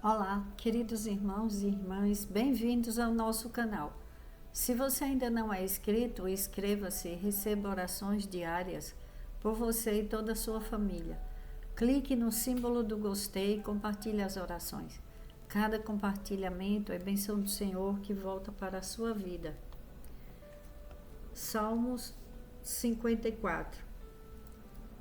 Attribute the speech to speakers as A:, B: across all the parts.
A: Olá, queridos irmãos e irmãs, bem-vindos ao nosso canal. Se você ainda não é inscrito, inscreva-se e receba orações diárias por você e toda a sua família. Clique no símbolo do gostei e compartilhe as orações. Cada compartilhamento é bênção do Senhor que volta para a sua vida. Salmos 54,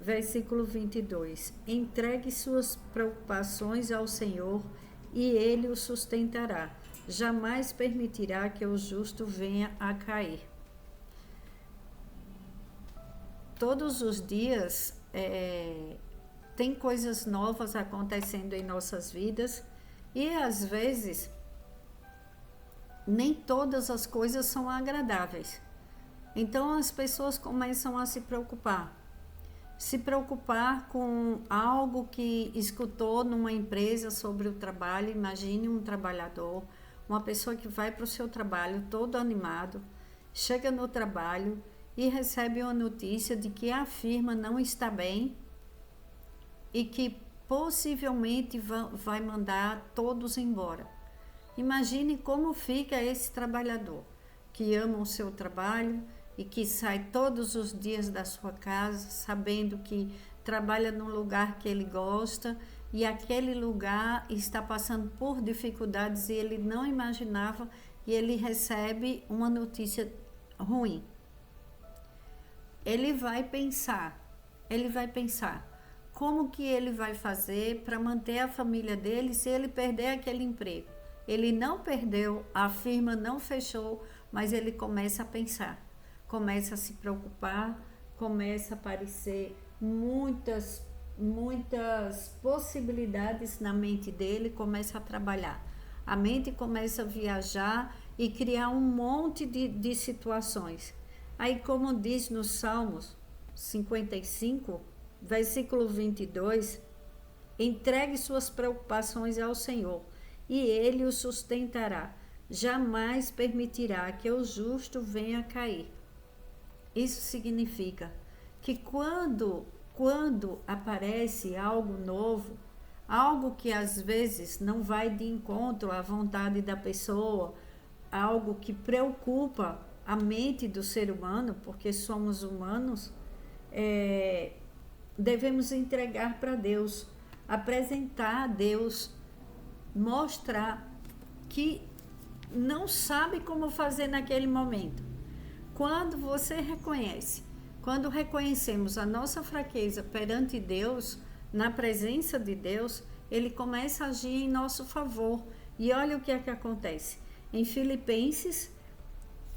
A: versículo 22. Entregue suas preocupações ao Senhor e Ele o sustentará. Jamais permitirá que o justo venha a cair. Todos os dias tem coisas novas acontecendo em nossas vidas e às vezes nem todas as coisas são agradáveis. Então as pessoas começam a se preocupar com algo que escutou numa empresa sobre o trabalho. Imagine um trabalhador, uma pessoa que vai para o seu trabalho todo animado, chega no trabalho e recebe uma notícia de que a firma não está bem e que possivelmente vai mandar todos embora. Imagine como fica esse trabalhador que ama o seu trabalho e que sai todos os dias da sua casa sabendo que trabalha num lugar que ele gosta e aquele lugar está passando por dificuldades e ele não imaginava, e ele recebe uma notícia ruim. Ele vai pensar como que ele vai fazer para manter a família dele se ele perder aquele emprego. Ele não perdeu, a firma não fechou, mas ele começa a pensar, começa a se preocupar, começa a aparecer muitas possibilidades na mente dele, começa a trabalhar. A mente começa a viajar e criar um monte de situações. Aí, como diz no Salmos 55, versículo 22, entregue suas preocupações ao Senhor e Ele o sustentará. Jamais permitirá que o justo venha a cair. Isso significa que quando aparece algo novo, algo que às vezes não vai de encontro à vontade da pessoa, algo que preocupa a mente do ser humano, porque somos humanos, devemos entregar para Deus, apresentar a Deus, mostrar que não sabe como fazer naquele momento. Quando reconhecemos a nossa fraqueza perante Deus, na presença de Deus, Ele começa a agir em nosso favor. E olha o que é que acontece. Em Filipenses,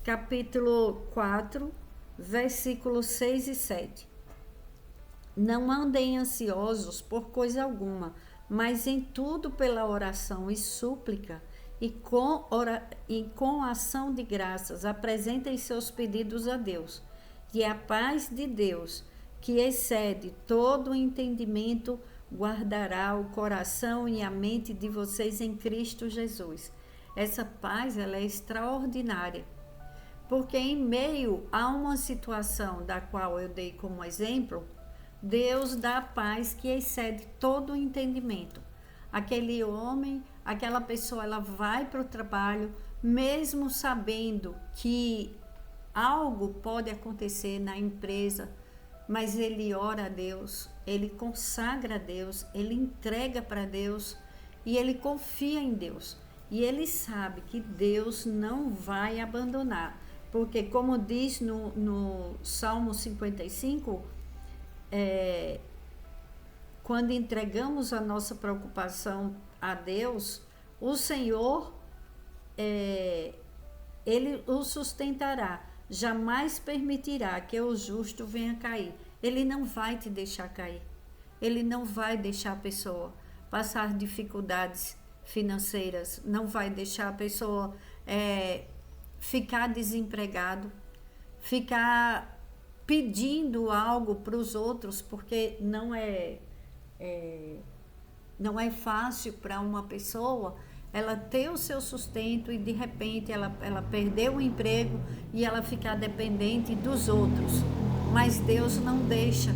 A: capítulo 4, versículos 6 e 7. Não andem ansiosos por coisa alguma, mas em tudo pela oração e súplica, e com ação de graças apresentem seus pedidos a Deus. E a paz de Deus, que excede todo o entendimento, guardará o coração e a mente de vocês em Cristo Jesus. Essa paz, ela é extraordinária, porque em meio a uma situação da qual eu dei como exemplo, Deus dá a paz que excede todo o entendimento. Aquele homem, aquela pessoa, ela vai para o trabalho, mesmo sabendo que algo pode acontecer na empresa, mas ele ora a Deus, ele consagra a Deus, ele entrega para Deus e ele confia em Deus. E ele sabe que Deus não vai abandonar, porque como diz no Salmo 55, quando entregamos a nossa preocupação a Deus, o Senhor, Ele o sustentará. Jamais permitirá que o justo venha cair. Ele não vai te deixar cair. Ele não vai deixar a pessoa passar dificuldades financeiras. Não vai deixar a pessoa ficar desempregado, ficar pedindo algo para os outros, porque não é fácil para uma pessoa ela ter o seu sustento e de repente ela perder o emprego e ela ficar dependente dos outros. Mas Deus não deixa.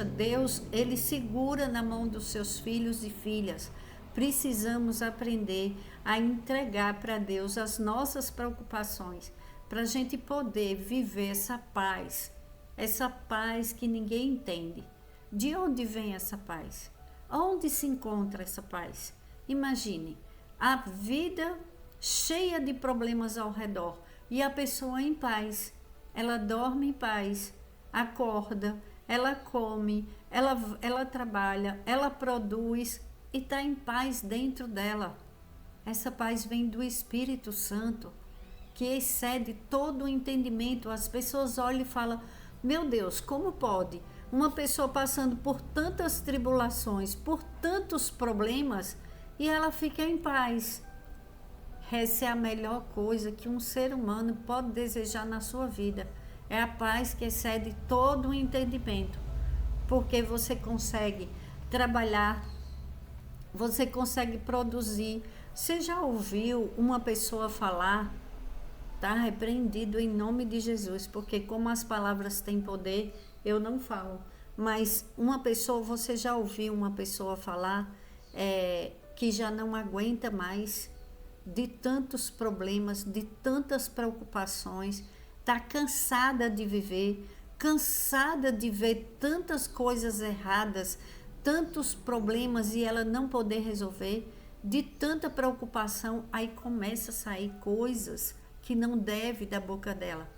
A: Deus, ele segura na mão dos seus filhos e filhas precisamos aprender a entregar para Deus as nossas preocupações, para a gente poder viver essa paz que ninguém entende. De onde vem essa paz? Onde se encontra essa paz? Imagine, a vida cheia de problemas ao redor e a pessoa em paz. Ela dorme em paz, acorda, ela come, ela trabalha, ela produz e está em paz dentro dela. Essa paz vem do Espírito Santo, que excede todo o entendimento. As pessoas olham e falam: meu Deus, como pode uma pessoa passando por tantas tribulações, por tantos problemas, e ela fica em paz? Essa é a melhor coisa que um ser humano pode desejar na sua vida. É a paz que excede todo o entendimento, porque você consegue trabalhar, você consegue produzir. Você já ouviu uma pessoa falar? Está repreendido em nome de Jesus, porque como as palavras têm poder, eu não falo. Mas você já ouviu uma pessoa falar que já não aguenta mais de tantos problemas, de tantas preocupações, está cansada de viver, cansada de ver tantas coisas erradas, tantos problemas e ela não poder resolver, de tanta preocupação, aí começa a sair coisas que não deve da boca dela.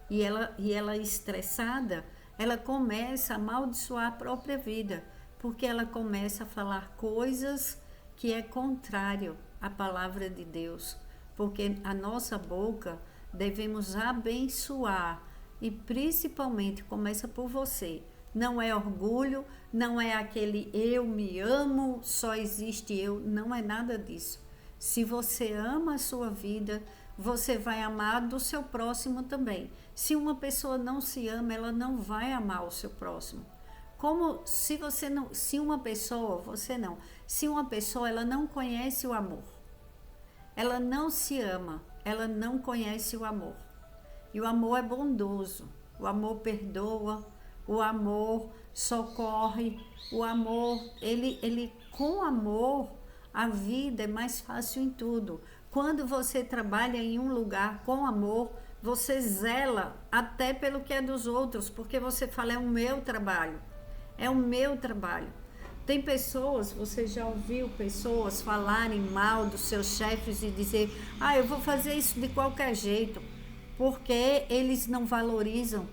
A: E ela estressada, ela começa a amaldiçoar a própria vida, porque ela começa a falar coisas que é contrário à palavra de Deus. Porque a nossa boca devemos abençoar, e principalmente começa por você. Não é orgulho, não é aquele eu me amo, só existe eu, não é nada disso. Se você ama a sua vida, você vai amar do seu próximo também. Se uma pessoa não se ama, ela não vai amar o seu próximo. Como se uma pessoa ela não conhece o amor. Ela não se ama, ela não conhece o amor. E o amor é bondoso, o amor perdoa, o amor socorre, o amor, com amor, a vida é mais fácil em tudo. Quando você trabalha em um lugar com amor, você zela até pelo que é dos outros, porque você fala: é o meu trabalho, é o meu trabalho. Tem pessoas, você já ouviu pessoas falarem mal dos seus chefes e dizer: eu vou fazer isso de qualquer jeito, porque eles não valorizam.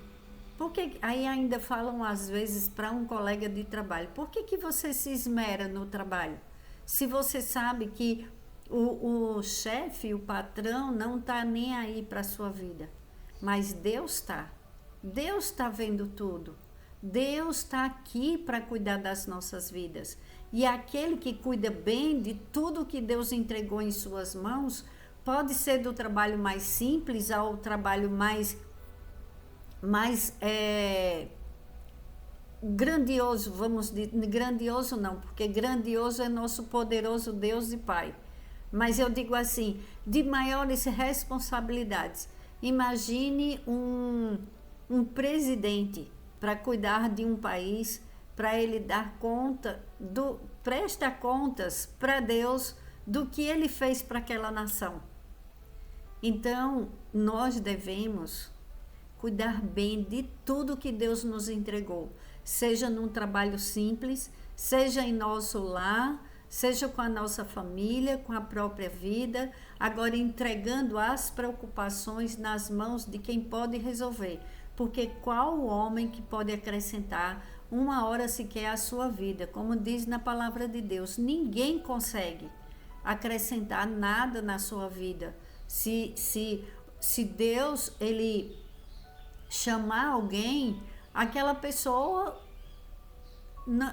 A: Porque aí ainda falam às vezes para um colega de trabalho: por que você se esmera no trabalho? Se você sabe que o chefe, o patrão, não está nem aí para a sua vida. Mas Deus está. Deus está vendo tudo. Deus está aqui para cuidar das nossas vidas. E aquele que cuida bem de tudo que Deus entregou em suas mãos, pode ser do trabalho mais simples ao trabalho mais grandioso, vamos dizer. Grandioso não, porque grandioso é nosso poderoso Deus e Pai. Mas eu digo assim, de maiores responsabilidades. Imagine um presidente para cuidar de um país, para ele dar conta, presta contas para Deus do que ele fez para aquela nação. Então, nós devemos cuidar bem de tudo que Deus nos entregou, seja num trabalho simples, seja em nosso lar, seja com a nossa família, com a própria vida, agora entregando as preocupações nas mãos de quem pode resolver. Porque qual homem que pode acrescentar uma hora sequer à sua vida? Como diz na palavra de Deus, ninguém consegue acrescentar nada na sua vida. Se Deus ele chamar alguém, aquela pessoa,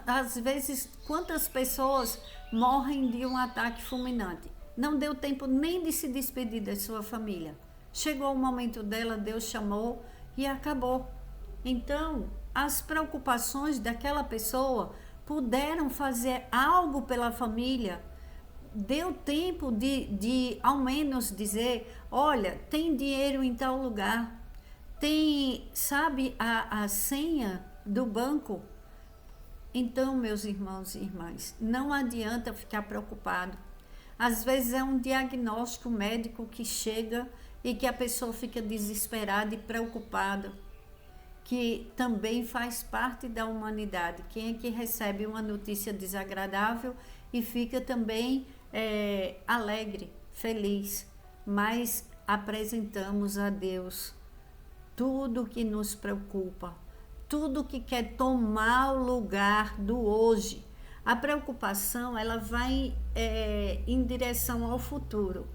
A: às vezes, quantas pessoas morrem de um ataque fulminante? Não deu tempo nem de se despedir da sua família. Chegou o momento dela, Deus chamou e acabou. Então, as preocupações daquela pessoa puderam fazer algo pela família. Deu tempo de ao menos dizer: olha, tem dinheiro em tal lugar, tem, sabe, a senha do banco. Então, meus irmãos e irmãs, não adianta ficar preocupado. Às vezes é um diagnóstico médico que chega e que a pessoa fica desesperada e preocupada, que também faz parte da humanidade. Quem é que recebe uma notícia desagradável e fica também alegre, feliz, mas apresentamos a Deus tudo que nos preocupa, tudo que quer tomar o lugar do hoje. A preocupação, ela vai em direção ao futuro.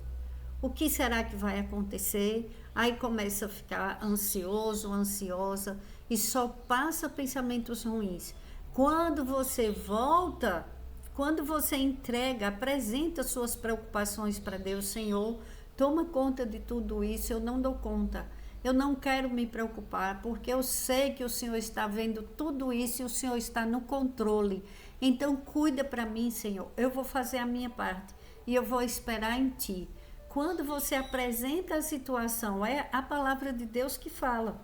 A: O que será que vai acontecer? Aí começa a ficar ansioso, ansiosa e só passa pensamentos ruins. Quando você volta, quando você entrega, apresenta suas preocupações para Deus, Senhor, toma conta de tudo isso, eu não dou conta. Eu não quero me preocupar, porque eu sei que o Senhor está vendo tudo isso e o Senhor está no controle. Então, cuida para mim, Senhor. Eu vou fazer a minha parte e eu vou esperar em Ti. Quando você apresenta a situação, é a palavra de Deus que fala.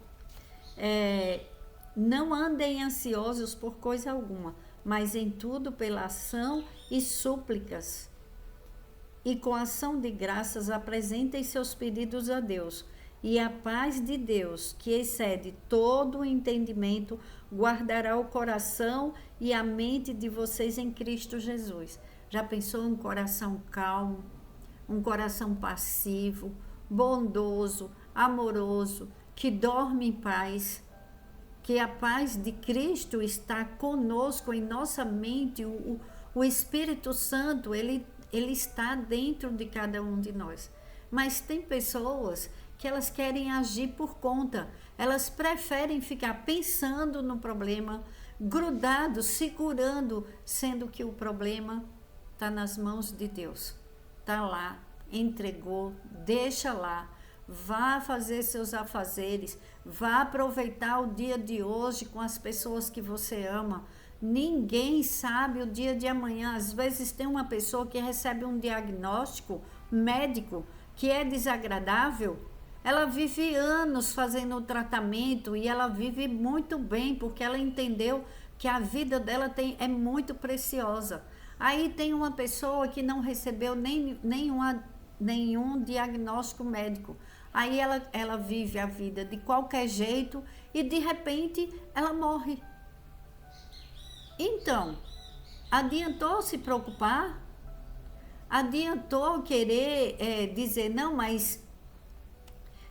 A: Não andem ansiosos por coisa alguma, mas em tudo pela ação e súplicas. E com ação de graças apresentem seus pedidos a Deus. E a paz de Deus, que excede todo o entendimento, guardará o coração e a mente de vocês em Cristo Jesus. Já pensou um coração calmo, um coração passivo, bondoso, amoroso, que dorme em paz? Que a paz de Cristo está conosco em nossa mente, o Espírito Santo, ele está dentro de cada um de nós. Mas tem pessoas que elas querem agir por conta, elas preferem ficar pensando no problema, grudado, segurando, sendo que o problema está nas mãos de Deus. Está lá, entregou, deixa lá, vá fazer seus afazeres, vá aproveitar o dia de hoje com as pessoas que você ama. Ninguém sabe o dia de amanhã. Às vezes tem uma pessoa que recebe um diagnóstico médico que é desagradável. Ela vive anos fazendo o tratamento e ela vive muito bem, porque ela entendeu que a vida dela é muito preciosa. Aí tem uma pessoa que não recebeu nenhum diagnóstico médico. Aí ela vive a vida de qualquer jeito e de repente ela morre. Então, adiantou se preocupar? Adiantou querer dizer, não, mas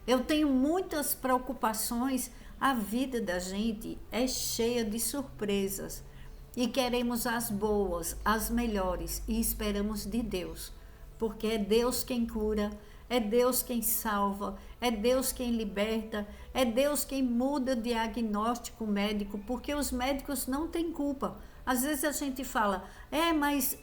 A: eu tenho muitas preocupações. A vida da gente é cheia de surpresas e queremos as boas, as melhores e esperamos de Deus, porque é Deus quem cura, é Deus quem salva, é Deus quem liberta, é Deus quem muda o diagnóstico médico, porque os médicos não têm culpa. Às vezes a gente fala, mas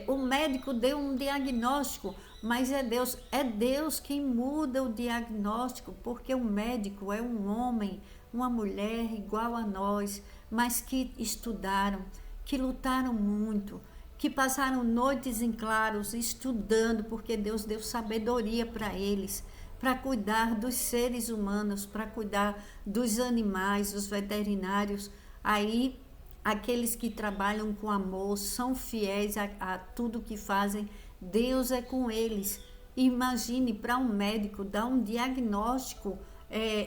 A: o médico deu um diagnóstico, mas é Deus quem muda o diagnóstico, porque o médico é um homem, uma mulher igual a nós, mas que estudaram, que lutaram muito, que passaram noites em claros estudando, porque Deus deu sabedoria para eles, para cuidar dos seres humanos, para cuidar dos animais, dos veterinários. Aí, aqueles que trabalham com amor, são fiéis a tudo que fazem, Deus é com eles. Imagine para um médico dar um diagnóstico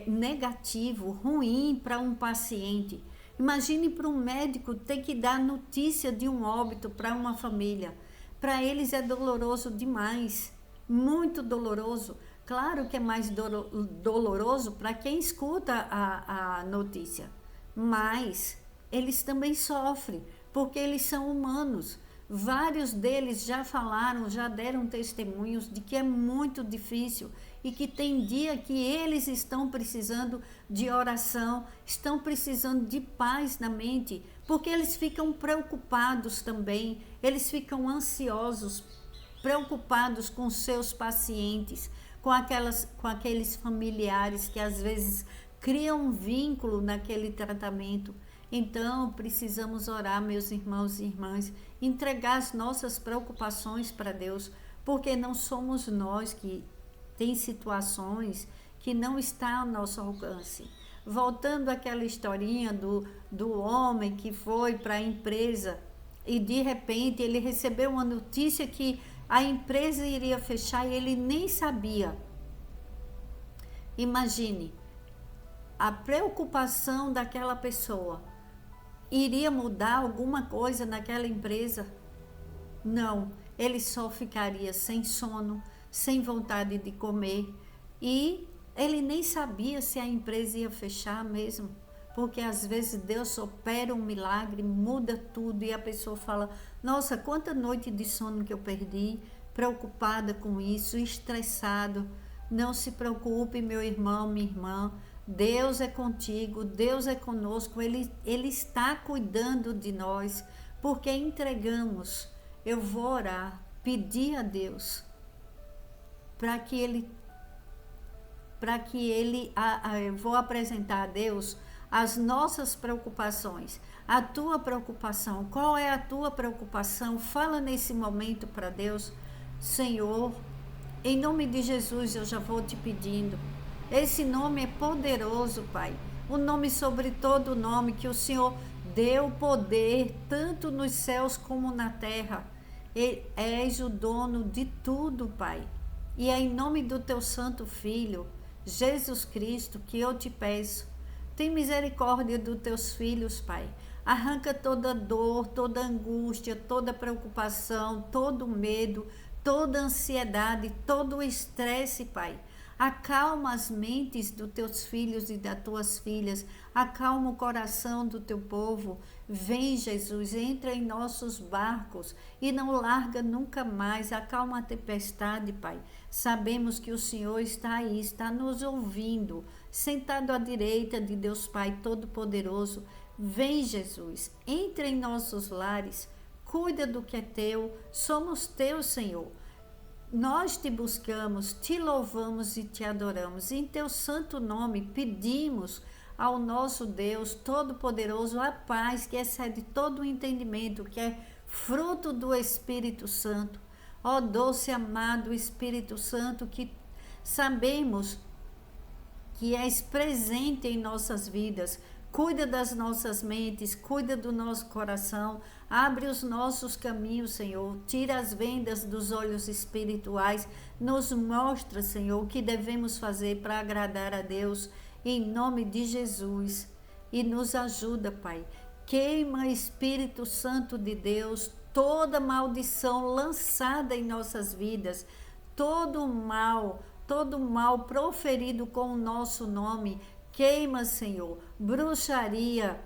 A: negativo, ruim para um paciente. Imagine para um médico ter que dar notícia de um óbito para uma família. Para eles é doloroso demais, muito doloroso. Claro que é mais doloroso para quem escuta a notícia, mas eles também sofrem, porque eles são humanos. Vários deles já falaram, já deram testemunhos de que é muito difícil e que tem dia que eles estão precisando de oração, estão precisando de paz na mente, porque eles ficam preocupados também, eles ficam ansiosos, preocupados com seus pacientes, com aqueles familiares que às vezes criam um vínculo naquele tratamento. Então, precisamos orar, meus irmãos e irmãs, entregar as nossas preocupações para Deus, porque não somos nós que tem situações que não está ao nosso alcance. voltando àquela historinha do homem que foi para a empresa e de repente ele recebeu uma notícia que a empresa iria fechar e ele nem sabia. Imagine a preocupação daquela pessoa. Iria mudar alguma coisa naquela empresa? Não, ele só ficaria sem sono, sem vontade de comer e ele nem sabia se a empresa ia fechar mesmo, porque às vezes Deus opera um milagre, muda tudo e a pessoa fala: nossa, quanta noite de sono que eu perdi, preocupada com isso, estressado. Não se preocupe, meu irmão, minha irmã, Deus é contigo, Deus é conosco, Ele está cuidando de nós, porque entregamos. Eu vou orar, pedir a Deus para que Ele eu vou apresentar a Deus as nossas preocupações, a tua preocupação. Qual é a tua preocupação? Fala nesse momento para Deus: Senhor, em nome de Jesus eu já vou te pedindo. Esse nome é poderoso, Pai. O nome sobre todo nome, que o Senhor deu poder tanto nos céus como na terra. És o dono de tudo, Pai. E é em nome do teu santo Filho, Jesus Cristo, que eu te peço. Tem misericórdia dos teus filhos, Pai. Arranca toda dor, toda angústia, toda preocupação, todo medo, toda ansiedade, todo o estresse, Pai. Acalma as mentes dos teus filhos e das tuas filhas. Acalma o coração do teu povo. Vem, Jesus, entra em nossos barcos e não larga nunca mais. Acalma a tempestade, Pai. Sabemos que o Senhor está aí, está nos ouvindo, sentado à direita de Deus Pai Todo-Poderoso. Vem, Jesus, entra em nossos lares. Cuida do que é teu. Somos teus, Senhor. Nós te buscamos, te louvamos e te adoramos. Em teu santo nome pedimos ao nosso Deus Todo-Poderoso a paz que excede todo o entendimento, que é fruto do Espírito Santo. Ó doce amado Espírito Santo, que sabemos que és presente em nossas vidas. Cuida das nossas mentes, cuida do nosso coração, abre os nossos caminhos, Senhor, tira as vendas dos olhos espirituais, nos mostra, Senhor, o que devemos fazer para agradar a Deus, em nome de Jesus, e nos ajuda, Pai. Queima, Espírito Santo de Deus, toda maldição lançada em nossas vidas, todo mal proferido com o nosso nome. Queima, Senhor, bruxaria.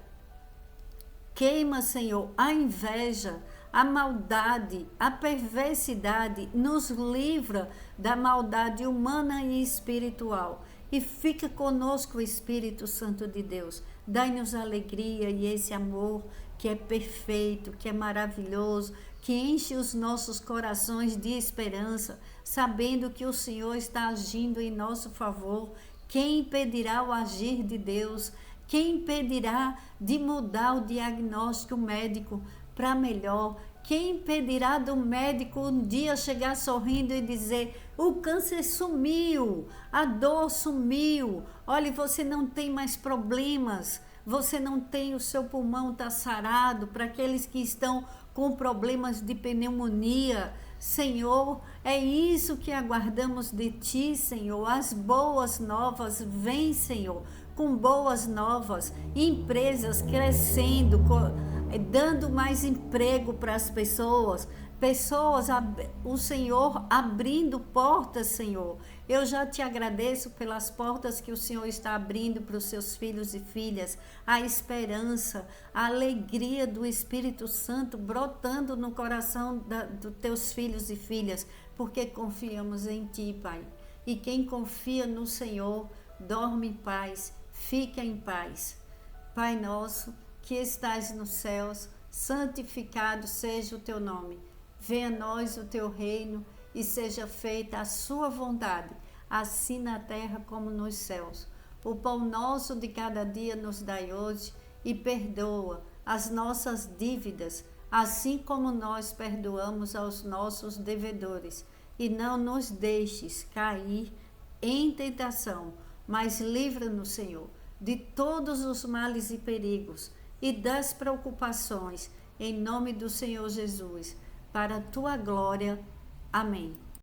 A: Queima, Senhor, a inveja, a maldade, a perversidade. Nos livra da maldade humana e espiritual. E fica conosco o Espírito Santo de Deus. Dai-nos alegria e esse amor que é perfeito, que é maravilhoso, que enche os nossos corações de esperança, sabendo que o Senhor está agindo em nosso favor. Quem impedirá o agir de Deus? Quem impedirá de mudar o diagnóstico médico para melhor? Quem impedirá do médico um dia chegar sorrindo e dizer: o câncer sumiu, a dor sumiu, olha, você não tem mais problemas, você não tem, o seu pulmão está sarado. Para aqueles que estão com problemas de pneumonia, Senhor, é isso que aguardamos de Ti, Senhor, as boas novas. Vem, Senhor, com boas novas, empresas crescendo, dando mais emprego para as pessoas, o Senhor abrindo portas, Senhor. Eu já te agradeço pelas portas que o Senhor está abrindo para os seus filhos e filhas, a esperança, a alegria do Espírito Santo brotando no coração dos teus filhos e filhas, porque confiamos em Ti, Pai. E quem confia no Senhor, dorme em paz, fica em paz. Pai nosso, que estás nos céus, santificado seja o Teu nome. Venha a nós o Teu reino e seja feita a Sua vontade, assim na terra como nos céus. O pão nosso de cada dia nos dai hoje e perdoa as nossas dívidas, assim como nós perdoamos aos nossos devedores. E não nos deixes cair em tentação, mas livra-nos, Senhor, de todos os males e perigos e das preocupações, em nome do Senhor Jesus, para a tua glória. Amém.